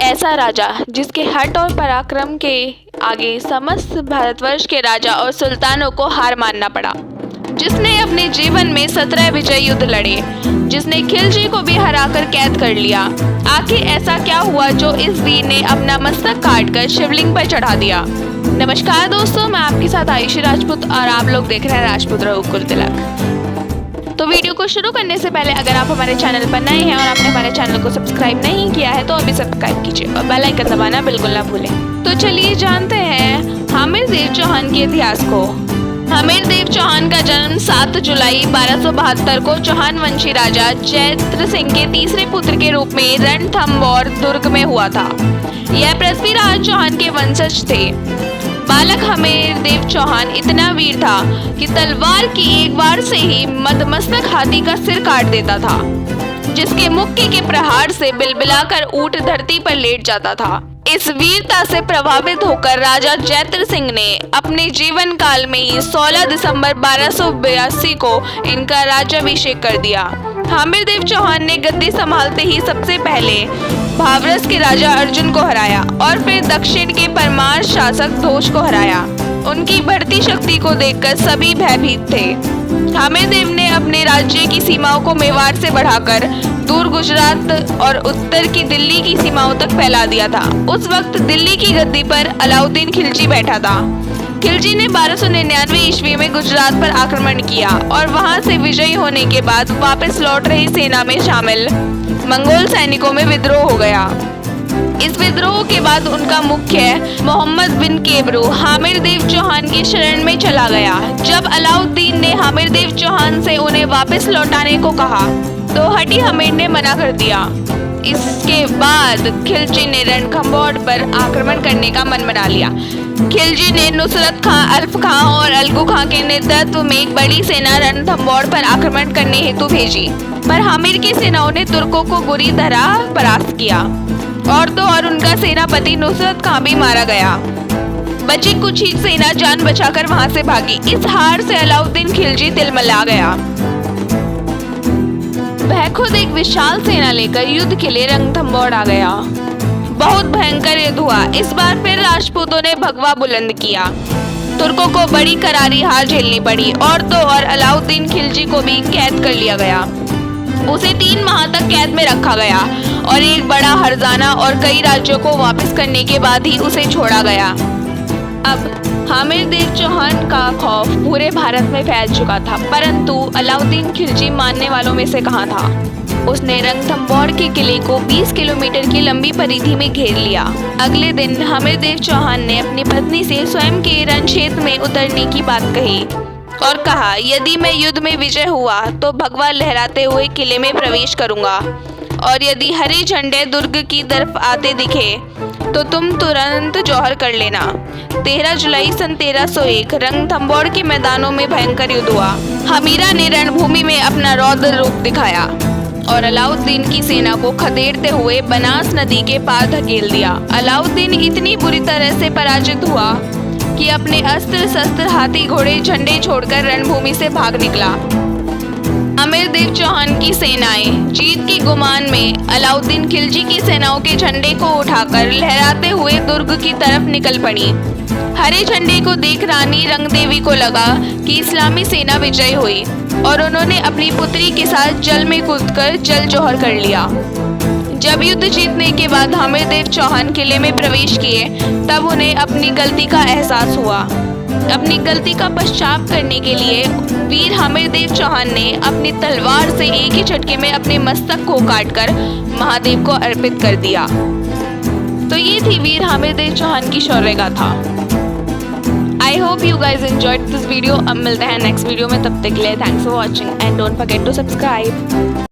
ऐसा राजा जिसके हट और पराक्रम के आगे समस्त भारतवर्ष के राजा और सुल्तानों को हार मानना पड़ा, जिसने अपने जीवन में 17 विजय युद्ध लड़े, जिसने खिलजी को भी हराकर कैद कर लिया। आखिर ऐसा क्या हुआ जो इस वीर ने अपना मस्तक काटकर शिवलिंग पर चढ़ा दिया। नमस्कार दोस्तों, मैं आपके साथ आयुषी राजपूत और आप लोग देख रहे हैं राजपूत रघुकुल तिलक। तो वीडियो को शुरू करने से पहले अगर आप हमारे चैनल पर नए हैं और आपने हमारे चैनल को सब्सक्राइब नहीं किया है तो अभी सब्सक्राइब कीजिए और बेल आइकन दबाना बिल्कुल ना भूलें। तो चलिए जानते हैं हामिरदेव चौहान के इतिहास को। हामिरदेव चौहान का जन्म 7 जुलाई 1272 को चौहान वंशी राजा जयद्रथ सिंह के तीसरे पुत्र के रूप में रणथंभौर दुर्ग में हुआ था। यह पृथ्वीराज चौहान के वंशज थे। बालक हामिरदेव चौहान इतना वीर था कि तलवार की एक वार से ही मदमस्तक हाथी का सिर काट देता था, जिसके मुक्के के प्रहार से बिलबिलाकर ऊंट धरती पर लेट जाता था। इस वीरता से प्रभावित होकर राजा जयद्रथ सिंह ने अपने जीवन काल में ही 16 दिसंबर 1282 को इनका राज्याभिषेक कर दिया। हामिरदेव चौहान ने गद्दी संभालते ही सबसे पहले भावरस के राजा अर्जुन को हराया और फिर दक्षिण के परमार शासक घोष को हराया। उनकी बढ़ती शक्ति को देखकर सभी भयभीत थे। हामिरदेव ने अपने राज्य की सीमाओं को मेवाड़ से बढ़ाकर दूर गुजरात और उत्तर की दिल्ली की सीमाओं तक फैला दिया था। उस वक्त दिल्ली की गद्दी पर अलाउद्दीन खिलजी बैठा था। खिलजी ने 1299 ईस्वी में गुजरात पर आक्रमण किया और वहां से विजयी होने के बाद वापस लौट रही सेना में शामिल मंगोल सैनिकों में विद्रोह हो गया। इस विद्रोह के बाद उनका मुख्य मोहम्मद बिन केबरू हामिरदेव चौहान की शरण में चला गया। जब अलाउद्दीन ने हामिरदेव चौहान से उन्हें वापस लौटाने को कहा तो हटी हामिर ने मना कर दिया। इसके बाद खिलजी ने रणथंभौर पर आक्रमण करने का मन बना लिया। खिलजी ने नुसरत खां, अल्फ खां और अलगू खां के नेतृत्व में एक बड़ी सेना रणथंभौर पर आक्रमण करने हेतु भेजी, पर हामिर की सेनाओं ने तुर्कों को बुरी तरह परास्त किया और तो और उनका सेनापति नुसरत खां भी मारा गया। बची कुछ ही सेना जान बचाकर वहां से भागी। इस हार से अलाउद्दीन खिलजी तिलमिला गया। वह खुद एक विशाल सेना लेकर युद्ध के लिए रणथंभौर आ गया। बहुत भयंकर युद्ध हुआ। इस बार फिर राजपूतों ने भगवा बुलंद किया। तुर्कों को बड़ी करारी हार झेलनी पड़ी और तो और अलाउद्दीन खिलजी को भी कैद कर लिया गया। उसे 3 माह तक कैद में रखा गया और एक बड़ा हर्जाना और कई राज्यों को वापस करने के बाद ही उसे छोड़ा गया। अब हामिरदेव चौहान का खौफ पूरे भारत में फैल चुका था, परंतु अलाउद्दीन खिलजी मानने वालों में से कहाँ था। उसने रणथंभौर के किले को 20 किलोमीटर की लंबी परिधि में घेर लिया। अगले दिन हामिरदेव चौहान ने अपनी पत्नी से स्वयं के रण क्षेत्र में उतरने की बात कही और कहा, यदि मैं युद्ध में विजय हुआ तो भगवा लहराते हुए किले में प्रवेश करूंगा और यदि हरे झंडे दुर्ग की तरफ आते दिखे तो तुम तुरंत जौहर कर लेना। 13 जुलाई सन 1301 रणथंभौर के मैदानों में भयंकर युद्ध हुआ। हमीरा ने रणभूमि में अपना रौद्र रूप दिखाया और अलाउद्दीन की सेना को खदेड़ते हुए बनास नदी के पार धकेल दिया। अलाउद्दीन इतनी बुरी तरह से पराजित हुआ कि अपने अस्त्र शस्त्र, हाथी घोड़े, झंडे छोड़कर रणभूमि से भाग निकला। हामिरदेव चौहान की सेनाएं जीत के गुमान में अलाउद्दीन खिलजी की सेनाओं के झंडे को उठाकर लहराते हुए दुर्ग की तरफ निकल पड़ी। हरे झंडे को देख रानी रंगदेवी को लगा कि इस्लामी सेना विजयी हुई और उन्होंने अपनी पुत्री के साथ जल में कूदकर जल जौहर कर लिया। जब युद्ध जीतने के बाद हामिरदेव चौहान किले में प्रवेश किए तब उन्हें अपनी गलती का एहसास हुआ। अपनी गलती का पश्चाताप करने के लिए वीर हामिरदेव चौहान ने अपनी तलवार से एक ही झटके में अपने मस्तक को काटकर महादेव को अर्पित कर दिया। तो ये थी वीर हामिरदेव चौहान की शौर्य गाथा। I hope you guys enjoyed this video. अब मिलते हैं नेक्स्ट वीडियो में, तब तक के लिए thanks for watching and don't forget to subscribe.